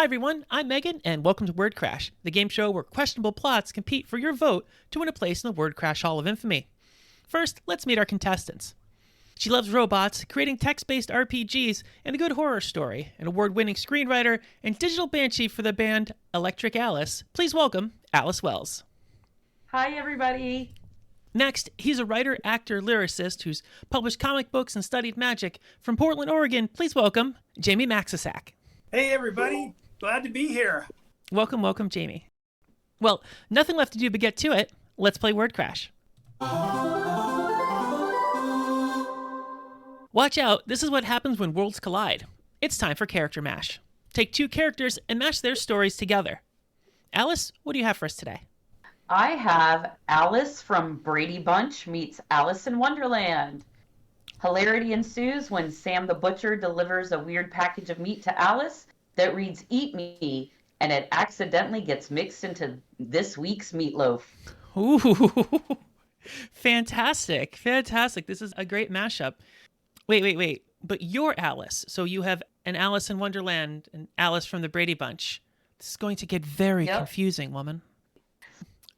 Hi everyone, I'm Megan, and welcome to Word Crash, the game show where questionable plots compete for your vote to win a place in the Word Crash Hall of Infamy. First, let's meet our contestants. She loves robots, creating text-based RPGs, and a good horror story, an award-winning screenwriter, and digital banshee for the band Electric Alice. Please welcome Alice Wells. Hi everybody. Next, he's a writer, actor, lyricist who's published comic books and studied magic. From Portland, Oregon, please welcome Jamie Macsisak. Hey everybody, glad to be here. Welcome, Jamie. Well, nothing left to do but get to it. Let's play Word Crash. Watch out, this is what happens when worlds collide. It's time for Character Mash. Take two characters and mash their stories together. Alice, what do you have for us today? I have Alice from Brady Bunch meets Alice in Wonderland. Hilarity ensues when Sam the Butcher delivers a weird package of meat to Alice that reads "Eat Me," and it accidentally gets mixed into this week's meatloaf. Ooh, fantastic. This is a great mashup. Wait. But you're Alice. So you have an Alice in Wonderland and Alice from the Brady Bunch. This is going to get very confusing, woman.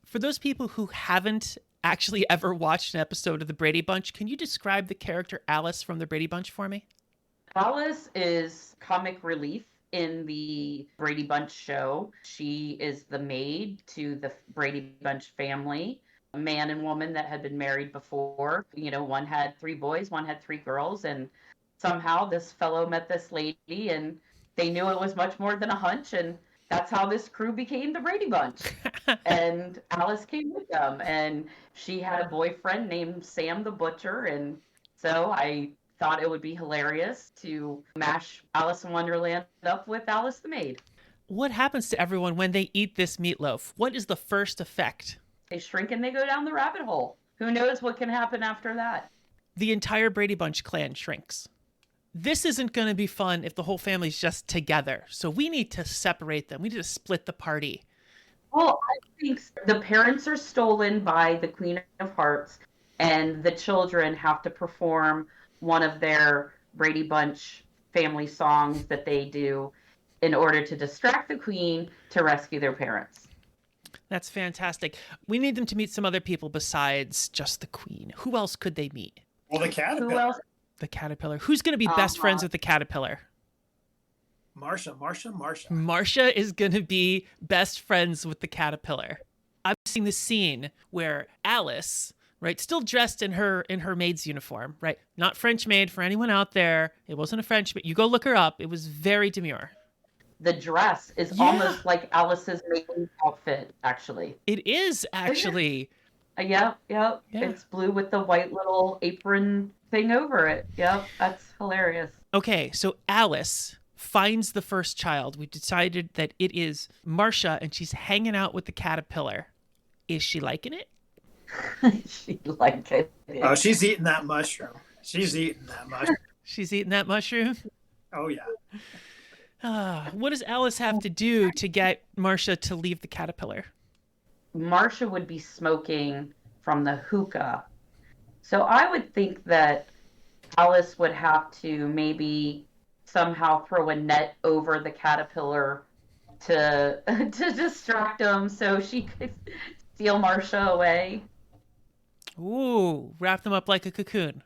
For those people who haven't actually ever watched an episode of the Brady Bunch, can you describe the character Alice from the Brady Bunch for me? Alice is comic relief in the Brady Bunch show. She is the maid to the Brady Bunch family, a man and woman that had been married before. You know, one had 3 boys, one had 3 girls, and somehow this fellow met this lady and they knew it was much more than a hunch, and that's how this crew became the Brady Bunch. And Alice came with them, and she had a boyfriend named Sam the Butcher, and so I thought it would be hilarious to mash Alice in Wonderland up with Alice the Maid. What happens to everyone when they eat this meatloaf? What is the first effect? They shrink and they go down the rabbit hole. Who knows what can happen after that? The entire Brady Bunch clan shrinks. This isn't going to be fun if the whole family's just together. So we need to separate them. We need to split the party. Well, I think the parents are stolen by the Queen of Hearts, and the children have to perform one of their Brady Bunch family songs that they do in order to distract the Queen to rescue their parents. That's fantastic. We need them to meet some other people besides just the Queen. Who else could they meet? Well, the caterpillar. Who else? The caterpillar. Who's going to be best friends with the caterpillar? Marsha. Marsha is going to be best friends with the caterpillar. I've seen the scene where Alice, right, still dressed in her maid's uniform, right? Not French maid for anyone out there. It wasn't a French maid. You go look her up. It was very demure. The dress is almost like Alice's maiden outfit, actually. It is, actually. Yep. It's blue with the white little apron thing over it. Yep, that's hilarious. Okay, so Alice finds the first child. We decided that it is Marsha, and she's hanging out with the caterpillar. Is she liking it? She liked it. Oh, she's eating that mushroom. She's eating that mushroom. Oh, yeah. What does Alice have to do to get Marsha to leave the caterpillar? Marsha would be smoking from the hookah. So I would think that Alice would have to maybe somehow throw a net over the caterpillar to distract him so she could steal Marsha away. Ooh, wrap them up like a cocoon.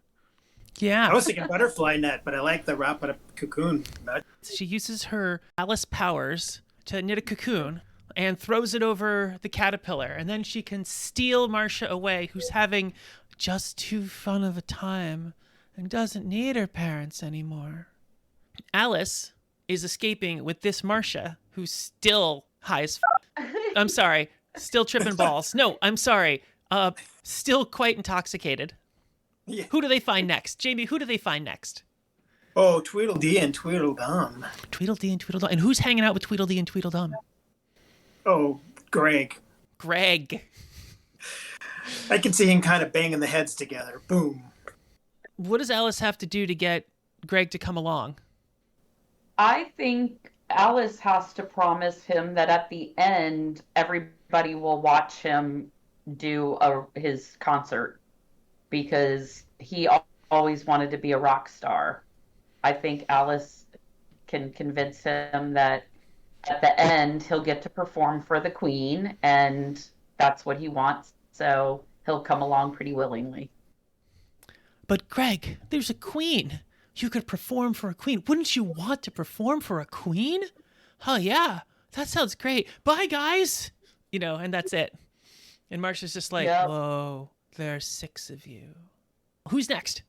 Yeah. I was thinking butterfly net, but I like the wrap it up cocoon nut. She uses her Alice powers to knit a cocoon and throws it over the caterpillar. And then she can steal Marsha away, who's having just too fun of a time and doesn't need her parents anymore. Alice is escaping with this Marsha, who's still high as I'm sorry, still tripping balls. No, I'm sorry. Still quite intoxicated. Yeah. Who do they find next? Jamie, who do they find next? Oh, Tweedledee and Tweedledum. Tweedledee and Tweedledum. And who's hanging out with Tweedledee and Tweedledum? Oh, Greg. I can see him kind of banging the heads together. Boom. What does Alice have to do to get Greg to come along? I think Alice has to promise him that at the end, everybody will watch him do his concert, because he always wanted to be a rock star. I think Alice can convince him that at the end, he'll get to perform for the queen, and that's what he wants. So he'll come along pretty willingly. But Greg, there's a queen. You could perform for a queen. Wouldn't you want to perform for a queen? Oh, yeah. That sounds great. Bye, guys. And that's it. And Marcia's just like, Yep. Whoa, there's 6 of you. Who's next?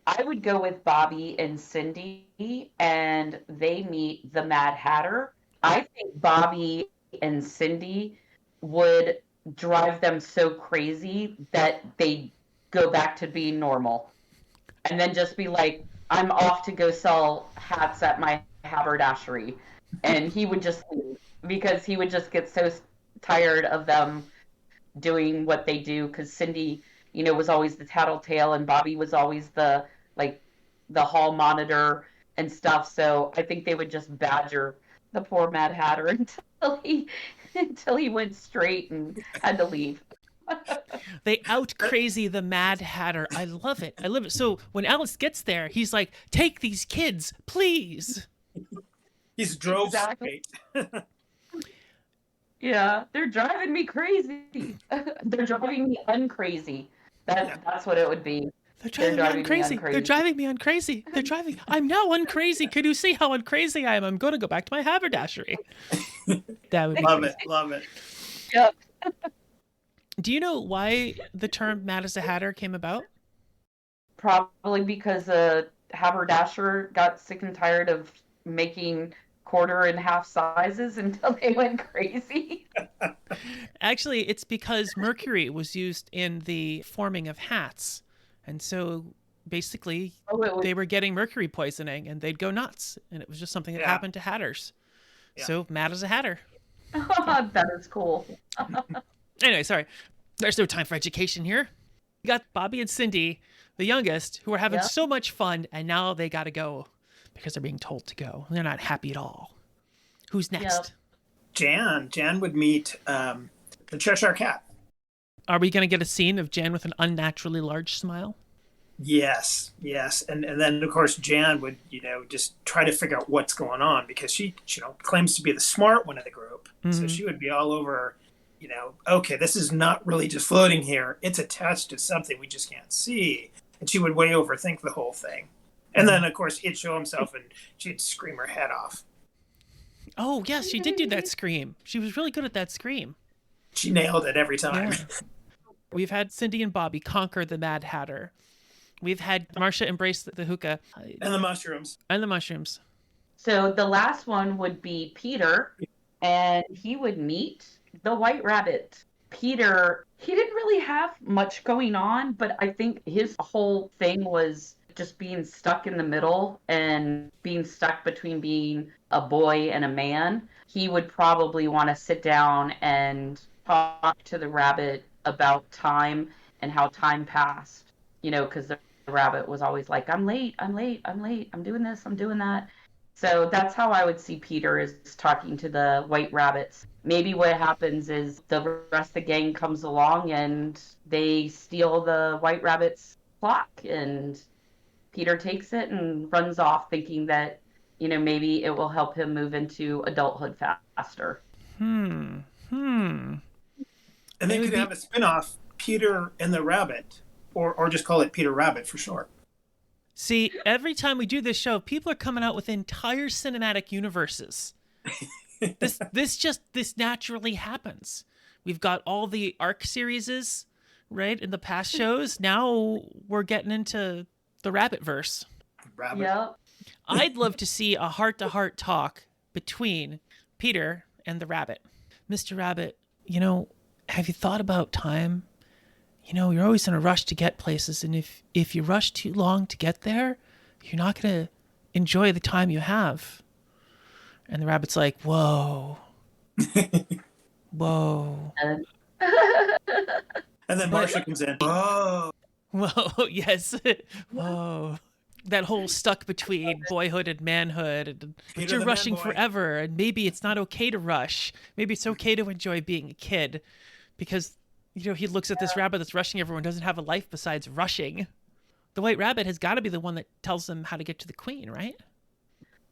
I would go with Bobby and Cindy, and they meet the Mad Hatter. I think Bobby and Cindy would drive them so crazy that they go back to being normal. And then just be like, I'm off to go sell hats at my haberdashery. And he would just leave because he would just get so tired of them doing what they do. Because Cindy, was always the tattletale, and Bobby was always the hall monitor and stuff. So I think they would just badger the poor Mad Hatter until he went straight and had to leave. They out crazy the Mad Hatter. I love it. So when Alice gets there, he's like, take these kids, please. He's drove Exactly. straight. Yeah, they're driving me crazy. They're driving me uncrazy. That's what it would be. They're driving me uncrazy. They're driving me uncrazy. I'm now uncrazy. Can you see how uncrazy I am? I'm going to go back to my haberdashery. That would be Love it. Yep. Do you know why the term Mad as a Hatter came about? Probably because a haberdasher got sick and tired of making quarter and half sizes until they went crazy. Actually, it's because mercury was used in the forming of hats. And so basically they were getting mercury poisoning and they'd go nuts. And it was just something that happened to hatters. Yeah. So Mad as a Hatter. That is cool. Anyway, sorry. There's no time for education here. We got Bobby and Cindy, the youngest, who are having so much fun, and now they got to go because they're being told to go. They're not happy at all. Who's next? Yep. Jan would meet the Cheshire Cat. Are we going to get a scene of Jan with an unnaturally large smile? Yes. And then, of course, Jan would, just try to figure out what's going on because she, claims to be the smart one of the group. Mm-hmm. So she would be all over, okay, this is not really just floating here. It's attached to something we just can't see. And she would way overthink the whole thing. And then, of course, he'd show himself and she'd scream her head off. Oh, yes, she did do that scream. She was really good at that scream. She nailed it every time. Yeah. We've had Cindy and Bobby conquer the Mad Hatter. We've had Marcia embrace the hookah. And the mushrooms. So the last one would be Peter, and he would meet the White Rabbit. Peter, he didn't really have much going on, but I think his whole thing was just being stuck in the middle and being stuck between being a boy and a man. He would probably want to sit down and talk to the rabbit about time and how time passed, because the rabbit was always like, I'm late, I'm doing this, I'm doing that. So that's how I would see Peter, is talking to the White Rabbits. Maybe what happens is the rest of the gang comes along and they steal the White Rabbit's clock, and Peter takes it and runs off thinking that, maybe it will help him move into adulthood faster. And they could have a spin-off, Peter and the Rabbit, or just call it Peter Rabbit for short. See, every time we do this show, people are coming out with entire cinematic universes. This naturally happens. We've got all the ARC series, right, in the past shows. Now we're getting into the Rabbit-verse. Rabbit. Yep. I'd love to see a heart-to-heart talk between Peter and the Rabbit. Mr. Rabbit, have you thought about time? You're always in a rush to get places, and if you rush too long to get there, you're not going to enjoy the time you have. And the rabbit's like, whoa. Whoa. And then Marcia comes in. Whoa. Whoa, yes. Whoa. That whole stuck between boyhood and manhood. But you're rushing forever, and maybe it's not okay to rush. Maybe it's okay to enjoy being a kid. Because, he looks at this rabbit that's rushing everyone, doesn't have a life besides rushing. The White Rabbit has got to be the one that tells them how to get to the queen, right?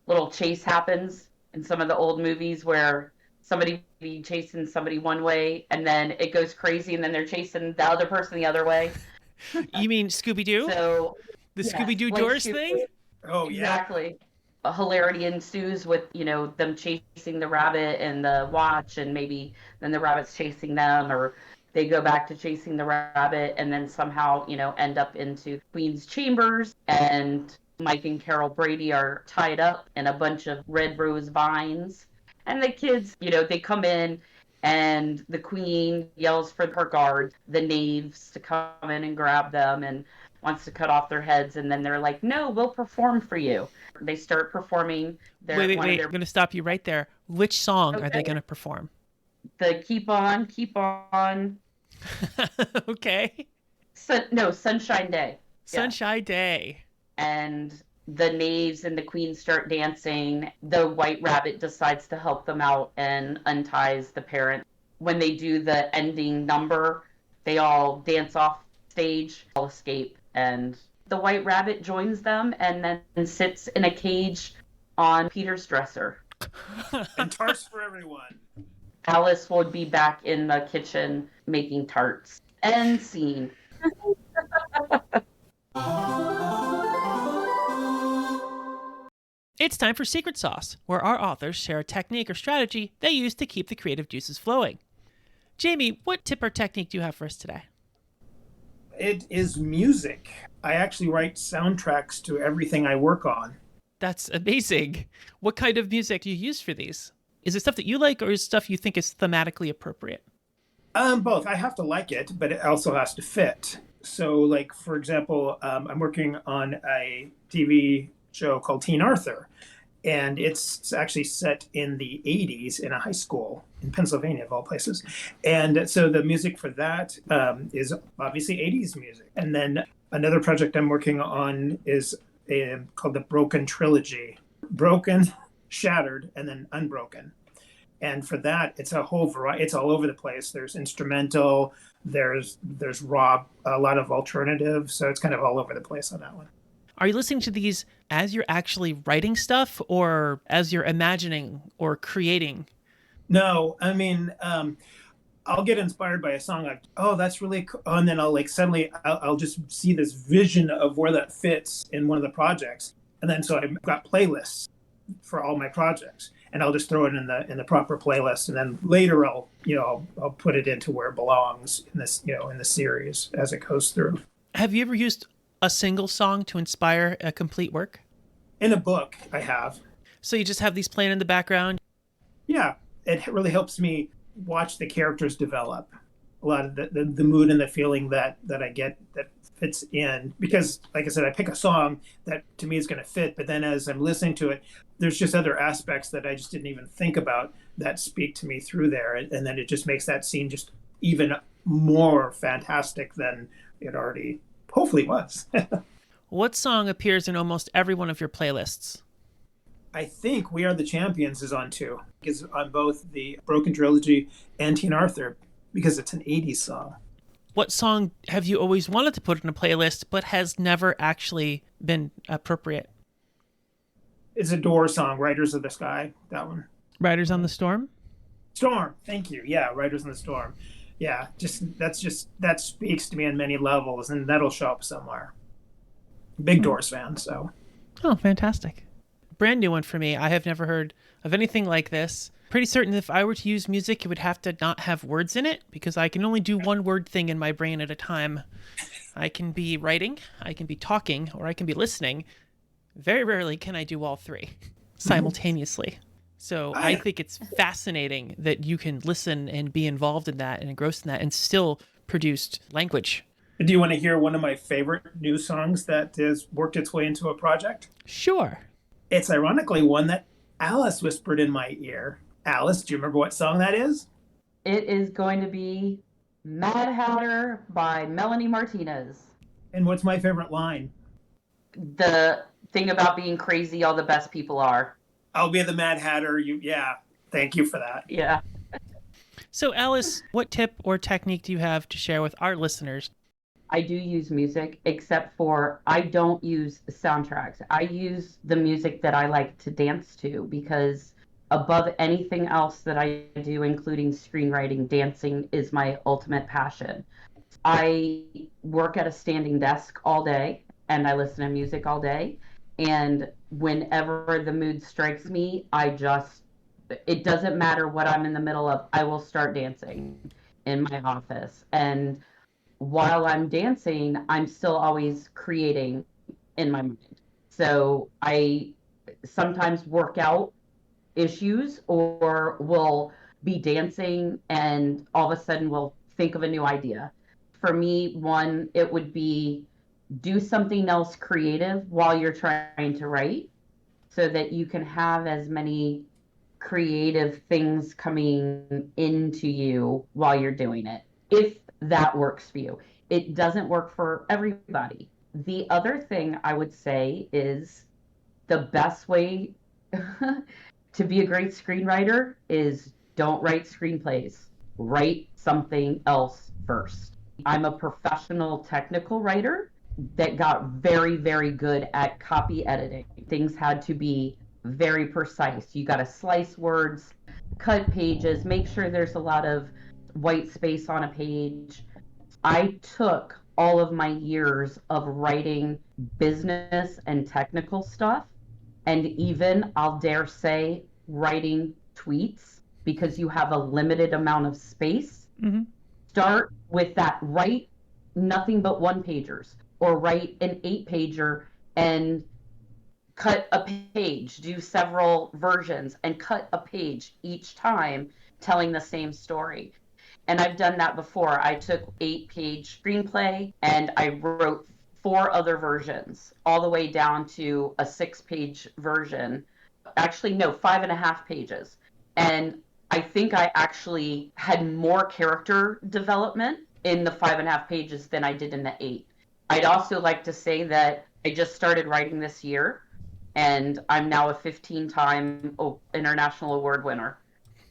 Little chase happens, in some of the old movies where somebody be chasing somebody one way and then it goes crazy and then they're chasing the other person the other way. You mean Scooby-Doo? So The yes, Scooby-Doo like doors thing? Oh, yeah. exactly. A hilarity ensues with, them chasing the rabbit and the watch, and maybe then the rabbit's chasing them, or they go back to chasing the rabbit and then somehow, end up into Queen's chambers, and Mike and Carol Brady are tied up in a bunch of red rose vines. And the kids, they come in and the Queen yells for her guards, the knaves, to come in and grab them and wants to cut off their heads. And then they're like, no, we'll perform for you. They start performing Wait. I'm going to stop you right there. Which song are they going to perform? The Keep On. Okay. Sunshine Day. Sunshine Day. And the knaves and the Queen start dancing. The White Rabbit decides to help them out and unties the parent. When they do the ending number, they all dance off stage, all escape, and the White Rabbit joins them and then sits in a cage on Peter's dresser. And tarts for everyone. Alice would be back in the kitchen making tarts. End scene. It's time for Secret Sauce, where our authors share a technique or strategy they use to keep the creative juices flowing. Jamie, what tip or technique do you have for us today? It is music. I actually write soundtracks to everything I work on. That's amazing. What kind of music do you use for these? Is it stuff that you like, or is it stuff you think is thematically appropriate? Both. I have to like it, but it also has to fit. So, like, for example, I'm working on a TV show called Teen Arthur, and it's actually set in the 80s in a high school in Pennsylvania, of all places. And so the music for that is obviously 80s music. And then another project I'm working on is called the Broken Trilogy. Broken, Shattered, and then Unbroken. And for that, it's a whole variety. It's all over the place. There's instrumental, there's raw, a lot of alternative. So it's kind of all over the place on that one. Are you listening to these as you're actually writing stuff, or as you're imagining or creating? No, I mean, I'll get inspired by a song. That's really cool. And then suddenly I'll just see this vision of where that fits in one of the projects. And then so I've got playlists for all my projects, and I'll just throw it in the proper playlist. And then later I'll put it into where it belongs in this, in the series as it goes through. Have you ever used a single song to inspire a complete work? In a book, I have. So you just have these playing in the background? Yeah, it really helps me watch the characters develop. A lot of the mood and the feeling that I get that fits in. Because, like I said, I pick a song that to me is going to fit, but then as I'm listening to it, there's just other aspects that I just didn't even think about that speak to me through there. And then it just makes that scene just even more fantastic than it already hopefully was. What song appears in almost every one of your playlists? I think We Are the Champions is on too. It's on both the Broken Trilogy and Teen Arthur because it's an 80s song. What song have you always wanted to put in a playlist but has never actually been appropriate? It's a Doors song, Riders of the Sky, that one. Riders on the Storm? Storm, thank you. Yeah, Riders on the Storm. Yeah, that speaks to me on many levels, and that'll show up somewhere. Big Doors fan, so. Oh, fantastic. Brand new one for me. I have never heard of anything like this. Pretty certain if I were to use music, it would have to not have words in it, because I can only do one word thing in my brain at a time. I can be writing, I can be talking, or I can be listening. Very rarely can I do all three simultaneously. So I think it's fascinating that you can listen and be involved in that and engrossed in that and still produced language. Do you want to hear one of my favorite new songs that has worked its way into a project? Sure. It's ironically one that Alice whispered in my ear. Alice, do you remember what song that is? It is going to be Mad Hatter by Melanie Martinez. And what's my favorite line? The thing about being crazy, all the best people are. I'll be the Mad Hatter. Yeah, thank you for that. Yeah. So Alice, what tip or technique do you have to share with our listeners? I do use music, except for I don't use soundtracks. I use the music that I like to dance to, because above anything else that I do, including screenwriting, dancing is my ultimate passion. I work at a standing desk all day and I listen to music all day. And whenever the mood strikes me, it doesn't matter what I'm in the middle of, I will start dancing in my office. And while I'm dancing, I'm still always creating in my mind. So I sometimes work out issues or will be dancing and all of a sudden will think of a new idea. For me, one, it would be do something else creative while you're trying to write so that you can have as many creative things coming into you while you're doing it, if that works for you. It doesn't work for everybody. The other thing I would say is the best way to be a great screenwriter is don't write screenplays. Write something else first. I'm a professional technical writer that got very, very good at copy editing. Things had to be very precise. You got to slice words, cut pages, make sure there's a lot of white space on a page. I took all of my years of writing business and technical stuff, and even, I'll dare say, writing tweets, because you have a limited amount of space. Mm-hmm. Start with that, write nothing but one pagers, or write an 8-pager and cut a page, do several versions and cut a page each time telling the same story. And I've done that before. I took 8-page screenplay and I wrote 4 other versions, all the way down to a 6-page version. Actually, no, 5.5 pages. And I think I actually had more character development in the 5.5 pages than I did in the 8. I'd also like to say that I just started writing this year, and I'm now a 15-time international award winner,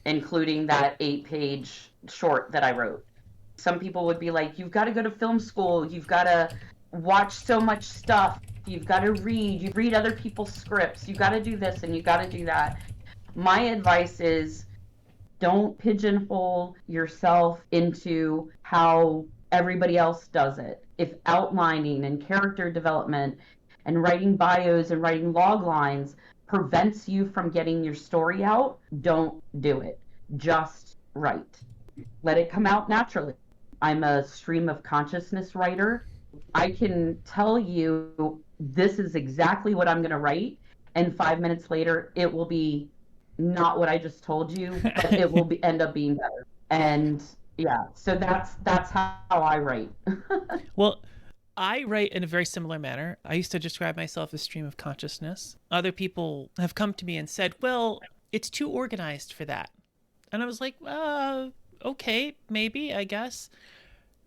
including that 8-page short that I wrote. Some people would be like, you've got to go to film school, you've got to watch so much stuff, you've got to you read other people's scripts, you've got to do this and you've got to do that. My advice is don't pigeonhole yourself into how everybody else does it. If outlining and character development and writing bios and writing log lines prevents you from getting your story out, don't do it. Just write. Let it come out naturally. I'm a stream of consciousness writer. I can tell you this is exactly what I'm going to write, and 5 minutes later it will be not what I just told you, but it will end up being better. And yeah, so that's how I write. Well, I write in a very similar manner. I used to describe myself as stream of consciousness. Other people have come to me and said, well, it's too organized for that. And I was like, okay, maybe, I guess.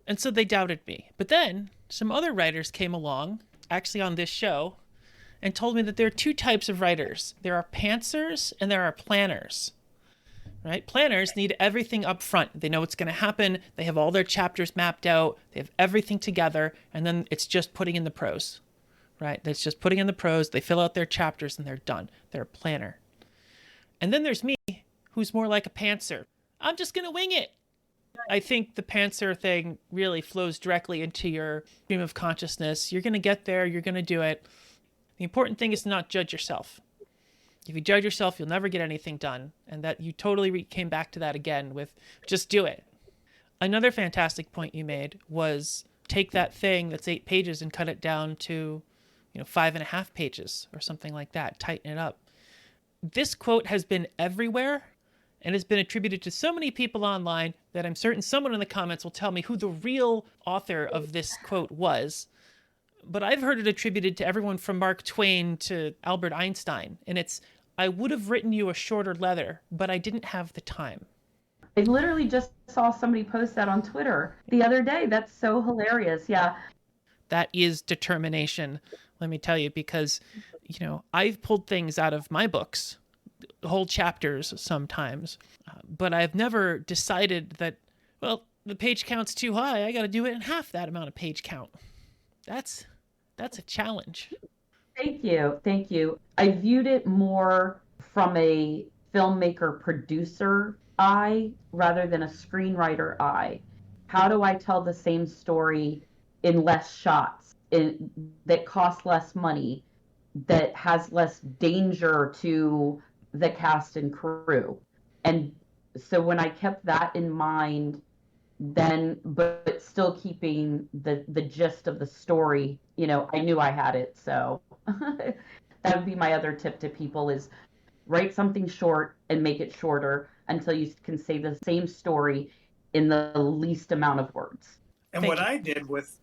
And so they doubted me. But then some other writers came along, actually on this show, and told me that there are 2 types of writers. There are pantsers and there are planners. Right? Planners need everything up front. They know what's going to happen. They have all their chapters mapped out. They have everything together. And then it's just putting in the prose. Right? That's just putting in the prose. They fill out their chapters and they're done. They're a planner. And then there's me, who's more like a pantser. I'm just going to wing it. I think the pantser thing really flows directly into your stream of consciousness. You're going to get there. You're going to do it. The important thing is to not judge yourself. If you judge yourself, you'll never get anything done. And that you totally came back to that again with just do it. Another fantastic point you made was take that thing that's 8 pages and cut it down to, 5.5 pages or something like that. Tighten it up. This quote has been everywhere and has been attributed to so many people online that I'm certain someone in the comments will tell me who the real author of this quote was. But I've heard it attributed to everyone from Mark Twain to Albert Einstein. And it's, I would have written you a shorter letter, but I didn't have the time. I literally just saw somebody post that on Twitter the other day. That's so hilarious. Yeah. That is determination, let me tell you, because, I've pulled things out of my books, whole chapters sometimes, but I've never decided that, well, the page count's too high. I got to do it in half that amount of page count. That's a challenge. Thank you. I viewed it more from a filmmaker producer eye rather than a screenwriter eye. How do I tell the same story in less shots, that cost less money, that has less danger to the cast and crew? And so when I kept that in mind, then but still keeping the gist of the story, I knew I had it. So that would be my other tip to people is write something short and make it shorter until you can say the same story in the least amount of words. And what I did with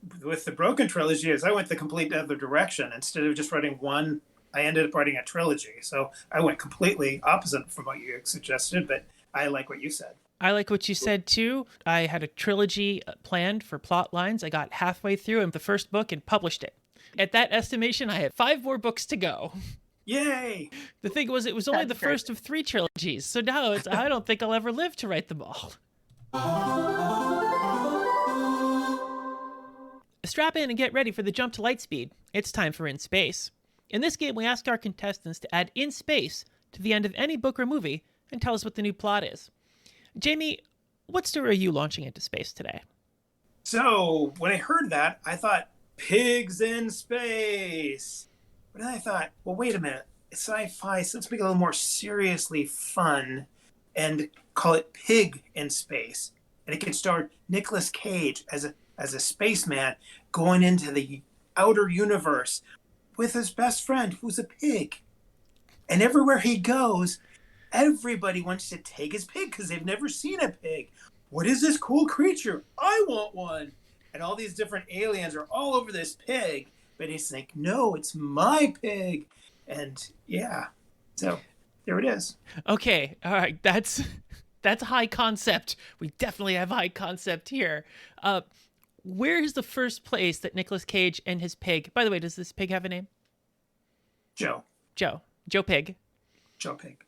the Broken trilogy is I went the complete other direction. Instead of just writing one, I ended up writing a trilogy. So I went completely opposite from what you suggested, but I like what you said. I like what you said too. I had a trilogy planned for plot lines. I got halfway through in the first book and published it. At that estimation, I had 5 more books to go. Yay! The thing was, it was only the first of 3 trilogies. So now I don't think I'll ever live to write them all. Strap in and get ready for the jump to Lightspeed. It's time for In Space. In this game, we ask our contestants to add In Space to the end of any book or movie and tell us what the new plot is. Jamie, what story are you launching into space today? So when I heard that, I thought, pigs in space. But then I thought, well, wait a minute. It's sci-fi, so let's make it a little more seriously fun and call it Pig in Space. And it can star Nicolas Cage as a spaceman going into the outer universe with his best friend, who's a pig. And everywhere he goes, everybody wants to take his pig because they've never seen a pig. What is this cool creature? I want one. And all these different aliens are all over this pig. But he's like, no, it's my pig. And yeah, so there it is. Okay, all right, that's high concept. We definitely have high concept here. Where's the first place that Nicolas Cage and his pig... By the way, does this pig have a name? Joe Pig. Joe Pig.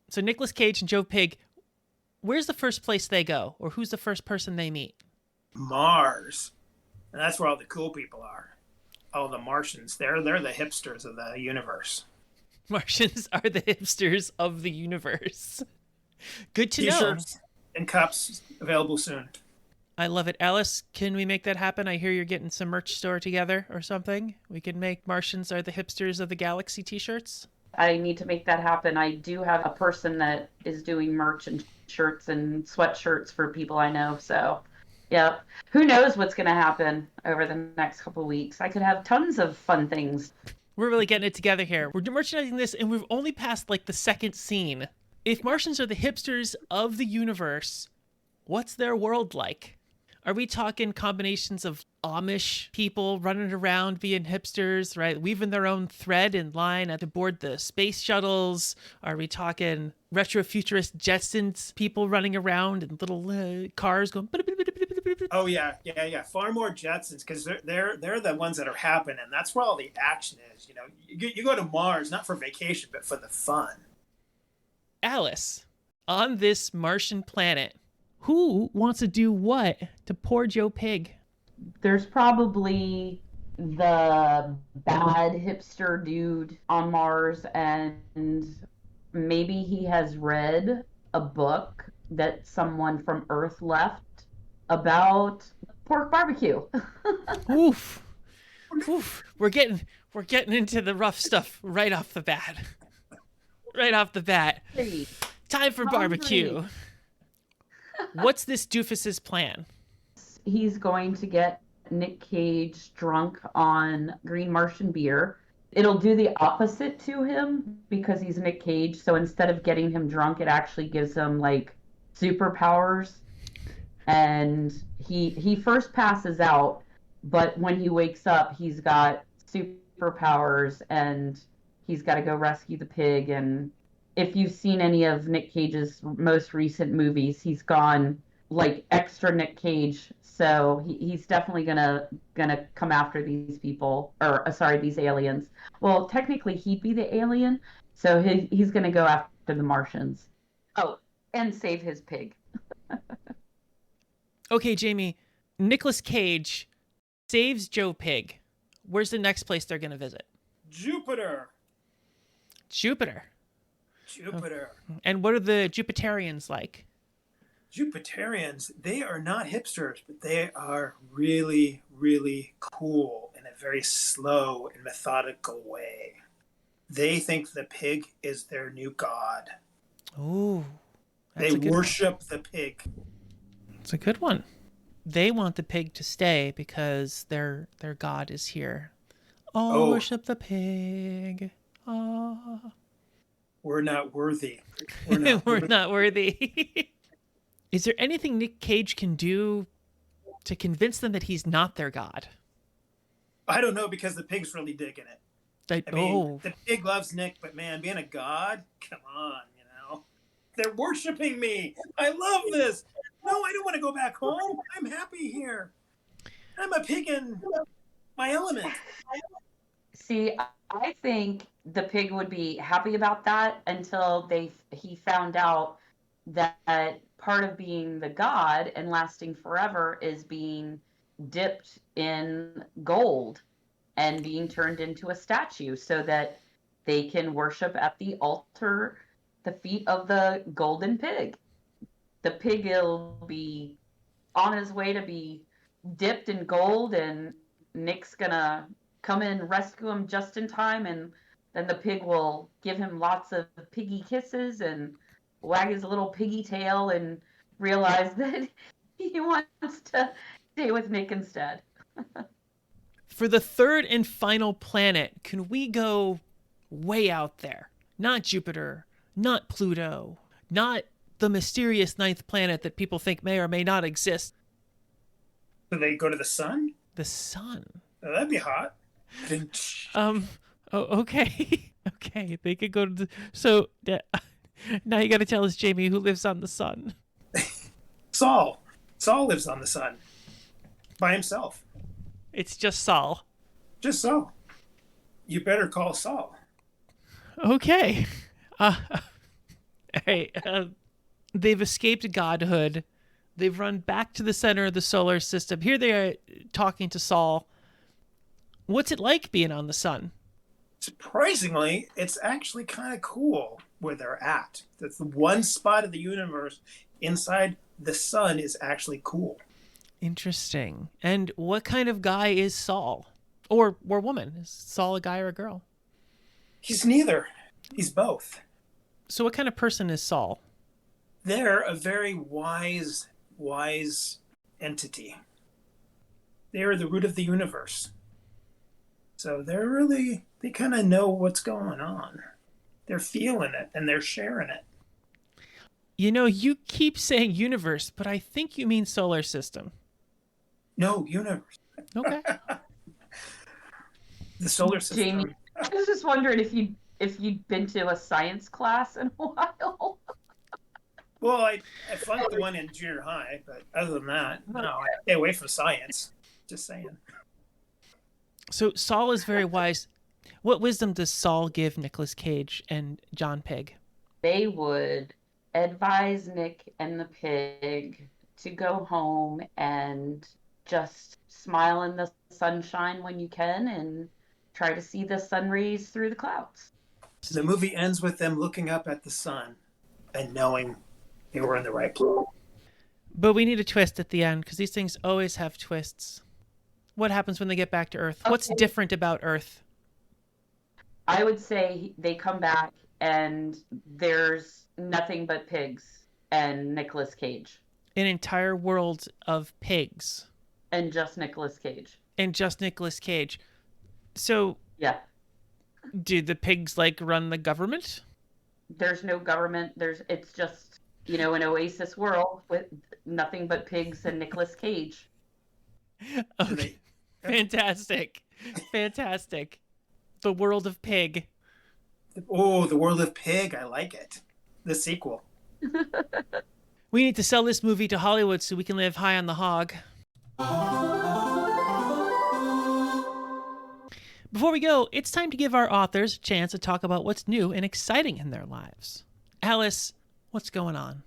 So Nicolas Cage and Joe Pig, where's the first place they go? Or who's the first person they meet? Mars. And that's where all the cool people are. All the Martians. They're the hipsters of the universe. Martians are the hipsters of the universe. Good to know. T-shirts and cups available soon. I love it. Alice, can we make that happen? I hear you're getting some merch store together or something. We can make Martians are the hipsters of the galaxy t-shirts. I need to make that happen. I do have a person that is doing merch and shirts and sweatshirts for people I know. So, yeah, who knows what's going to happen over the next couple of weeks. I could have tons of fun things. We're really getting it together here. We're merchandising this, and we've only passed like the second scene. If Martians are the hipsters of the universe, what's their world like? Are we talking combinations of Amish people running around being hipsters, right? Weaving their own thread in line at the board the space shuttles? Are we talking retro-futurist Jetsons people running around in little cars going... Oh, yeah. Far more Jetsons because they're the ones that are happening. That's where all the action is. You go to Mars, not for vacation, but for the fun. Alice, on this Martian planet, who wants to do what to poor Joe Pig? There's probably the bad hipster dude on Mars, and maybe he has read a book that someone from Earth left about pork barbecue. Oof. We're getting into the rough stuff right off the bat. Time for barbecue. What's this doofus's plan? He's going to get Nic Cage drunk on green Martian beer. It'll do the opposite to him because he's Nic Cage. So instead of getting him drunk, it actually gives him like superpowers. And he first passes out, but when he wakes up, he's got superpowers and he's got to go rescue the pig. And if you've seen any of Nic Cage's most recent movies, he's gone like extra Nic Cage. So he's definitely gonna come after these people, or these aliens. Well, technically he'd be the alien, so he's gonna go after the Martians. Oh, and save his pig. Okay, Jamie, Nicolas Cage saves Joe Pig. Where's the next place they're gonna visit? Jupiter. Jupiter. And what are the Jupiterians like? Jupiterians, they are not hipsters, but they are really, really cool in a very slow and methodical way. They think the pig is their new god. Ooh, they worship the pig. It's a good one. They want the pig to stay because their god is here. Oh, worship the pig. Ah. We're not worthy. We're not worthy. Is there anything Nic Cage can do to convince them that he's not their god? I don't know, because the pig's really digging it. The pig loves Nick, but man, being a god, come on, They're worshiping me. I love this. No, I don't want to go back home. I'm happy here. I'm a pig in my element. See, I think the pig would be happy about that until he found out that part of being the god and lasting forever is being dipped in gold and being turned into a statue so that they can worship at the altar, the feet of the golden pig. The pig will be on his way to be dipped in gold, and Nick's gonna come in and rescue him just in time, and then the pig will give him lots of piggy kisses and wag his little piggy tail and realize that he wants to stay with Nick instead. For the third and final planet, can we go way out there? Not Jupiter, not Pluto, not the mysterious ninth planet that people think may or may not exist. So they go to the sun? The sun? Oh, that'd be hot. Oh, okay. Okay, they could go to the... So, now you gotta tell us, Jamie, who lives on the sun. Saul. Saul lives on the sun. By himself. It's just Saul. Just so. You better call Saul. Okay. Hey, they've escaped godhood. They've run back to the center of the solar system. Here they are talking to Saul. What's it like being on the sun? Surprisingly, it's actually kind of cool where they're at. That's the one spot of the universe inside the sun is actually cool. Interesting. And what kind of guy is Saul? Or woman? Is Saul a guy or a girl? He's neither. He's both. So what kind of person is Saul? They're a very wise entity. They are the root of the universe. So they kind of know what's going on. They're feeling it and they're sharing it. You keep saying universe, but I think you mean solar system. No, universe. Okay. The solar system. Jamie, I was just wondering if you'd been to a science class in a while. Well, I flunked the one in junior high, but other than that, no, I stay away from science. Just saying. So Saul is very wise. What wisdom does Saul give Nicolas Cage and John Pig? They would advise Nick and the pig to go home and just smile in the sunshine when you can and try to see the sun rays through the clouds. The movie ends with them looking up at the sun and knowing they were in the right place. But we need a twist at the end because these things always have twists. What happens when they get back to Earth? Okay. What's different about Earth? I would say they come back and there's nothing but pigs and Nicolas Cage. An entire world of pigs. And just Nicolas Cage. And just Nicolas Cage. So... Yeah. Do the pigs, run the government? There's no government. It's just, an oasis world with nothing but pigs and Nicolas Cage. Okay. Fantastic. Fantastic. The world of pig. Oh, the world of pig. I like it. The sequel. We need to sell this movie to Hollywood so we can live high on the hog. Before we go, it's time to give our authors a chance to talk about what's new and exciting in their lives. Alice, what's going on?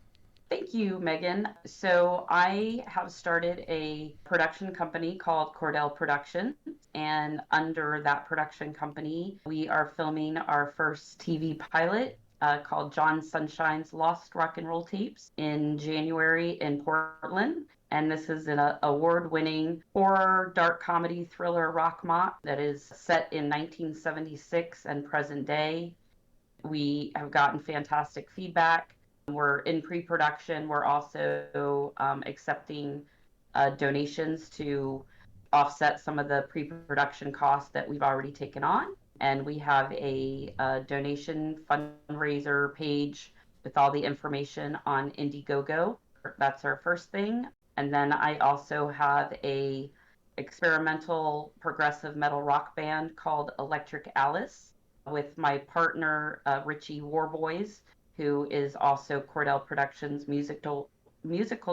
Thank you, Megan. So I have started a production company called Cordell Productions, and under that production company, we are filming our first TV pilot called John Sunshine's Lost Rock and Roll Tapes in January in Portland. And this is an award-winning horror, dark comedy, thriller rock mock that is set in 1976 and present day. We have gotten fantastic feedback. We're in pre-production. We're also accepting donations to offset some of the pre-production costs that we've already taken on. And we have a donation fundraiser page with all the information on Indiegogo. That's our first thing. And then I also have a experimental progressive metal rock band called Electric Alice with my partner Richie Warboys, who is also Cordell Productions musical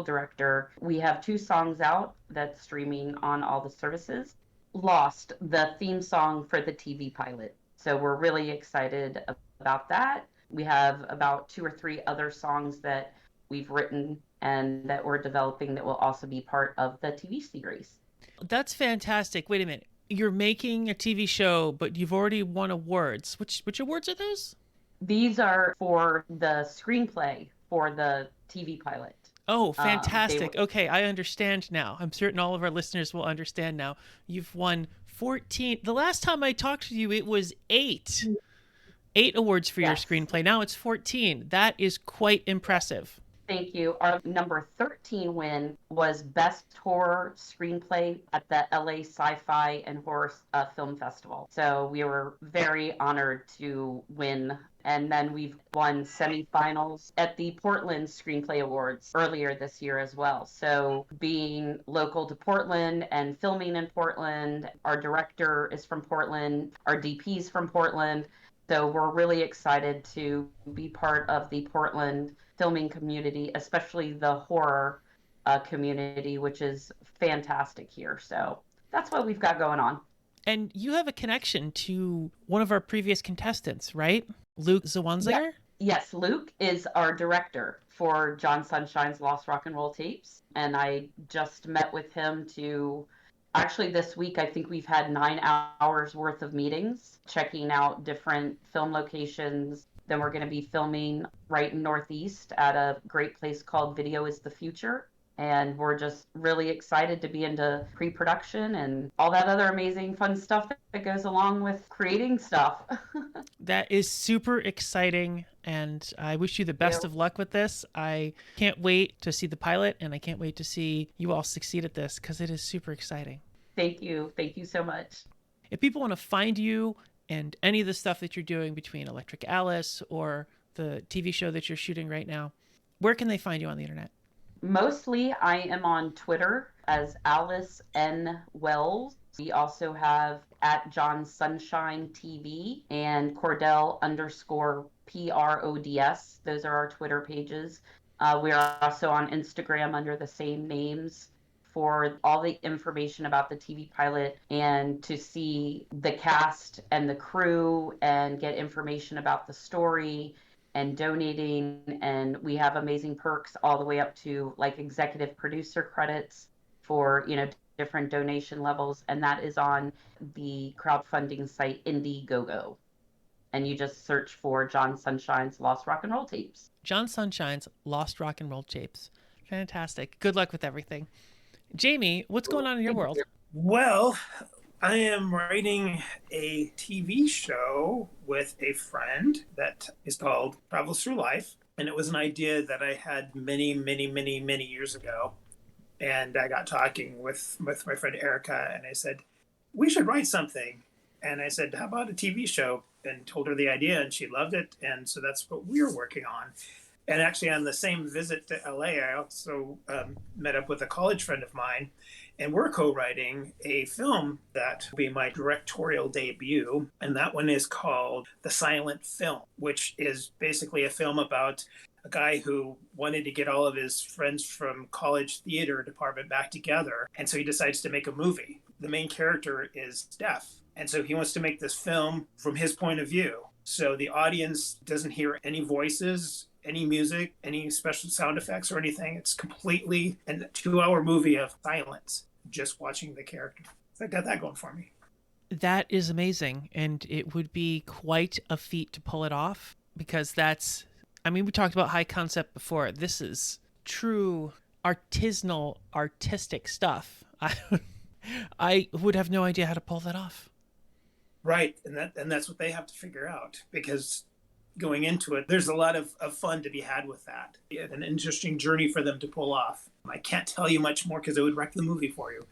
director. We have 2 songs out that's streaming on all the services. Lost, the theme song for the TV pilot. So we're really excited about that. We have about 2 or 3 other songs that we've written and that we're developing that will also be part of the TV series. That's fantastic. Wait a minute. You're making a TV show, but you've already won awards. Which awards are those? These are for the screenplay for the TV pilot. Oh, fantastic. Okay, I understand now. I'm certain all of our listeners will understand now. You've won 14. The last time I talked to you, it was 8. 8 awards for your screenplay. Now it's 14. That is quite impressive. Thank you. Our number 13 win was Best Horror Screenplay at the LA Sci-Fi and Horror Film Festival. So we were very honored to win. And then we've won semifinals at the Portland Screenplay Awards earlier this year as well. So being local to Portland and filming in Portland, our director is from Portland, our DP's from Portland. So we're really excited to be part of the Portland filming community, especially the horror community, which is fantastic here. So that's what we've got going on. And you have a connection to one of our previous contestants, right? Luke Zawanziger? Yeah. Yes, Luke is our director for John Sunshine's Lost Rock and Roll Tapes. And I just met with him actually this week, I think we've had 9 hours worth of meetings, checking out different film locations. Then we're going to be filming right in Northeast at a great place called Video is the Future. And we're just really excited to be into pre-production and all that other amazing fun stuff that goes along with creating stuff. That is super exciting. And I wish you the best of luck with this. I can't wait to see the pilot, and I can't wait to see you all succeed at this because it is super exciting. Thank you. Thank you so much. If people want to find you and any of the stuff that you're doing between Electric Alice or the TV show that you're shooting right now, where can they find you on the internet? Mostly I am on Twitter as Alice N. Wells. We also have at John Sunshine TV and Cordell_PRODS. Those are our Twitter pages. We are also on Instagram under the same names for all the information about the TV pilot and to see the cast and the crew and get information about the story and donating. And we have amazing perks all the way up to like executive producer credits for, different donation levels. And that is on the crowdfunding site Indiegogo. And you just search for John Sunshine's Lost Rock and Roll Tapes. John Sunshine's Lost Rock and Roll Tapes. Fantastic. Good luck with everything. Jamie, what's going on in your world? Well, I am writing a TV show with a friend that is called Travels Through Life. And it was an idea that I had many, many, many, many years ago. And I got talking with my friend Erica, and I said, we should write something. And I said, how about a TV show? And told her the idea, and she loved it. And so that's what we're working on. And actually, on the same visit to LA, I also met up with a college friend of mine, and we're co-writing a film that will be my directorial debut. And that one is called The Silent Film, which is basically a film about a guy who wanted to get all of his friends from college theater department back together. And so he decides to make a movie. The main character is deaf. And so he wants to make this film from his point of view. So the audience doesn't hear any voices, any music, any special sound effects or anything. It's completely a 2-hour movie of silence, just watching the character. So I got that going for me. That is amazing. And it would be quite a feat to pull it off. because that's, I mean, we talked about high concept before. This is true artisanal, artistic stuff. I would have no idea how to pull that off. Right, and that's what they have to figure out, because going into it, there's a lot of fun to be had with that. It's an interesting journey for them to pull off. I can't tell you much more because it would wreck the movie for you.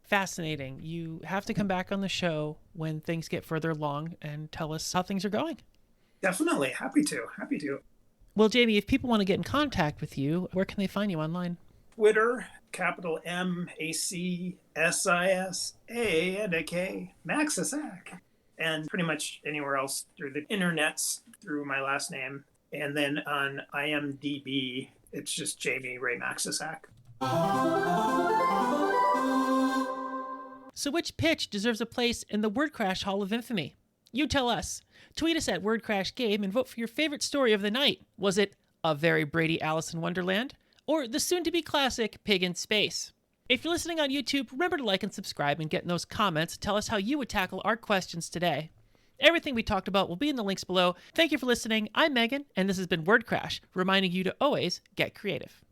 Fascinating. You have to come back on the show when things get further along and tell us how things are going. Definitely. Happy to. Well, Jamie, if people want to get in contact with you, where can they find you online? Twitter, capital Macsisa and a K, Macsisak. And pretty much anywhere else through the internets, through my last name. And then on IMDb, it's just Jamie Ray Macsisak. So which pitch deserves a place in the Word Crash Hall of Infamy? You tell us. Tweet us at Word Crash Game and vote for your favorite story of the night. Was it A Very Brady Alice in Wonderland? Or the soon-to-be classic Pig in Space? If you're listening on YouTube, remember to like and subscribe and get in those comments. Tell us how you would tackle our questions today. Everything we talked about will be in the links below. Thank you for listening. I'm Megan, and this has been Word Crash, reminding you to always get creative.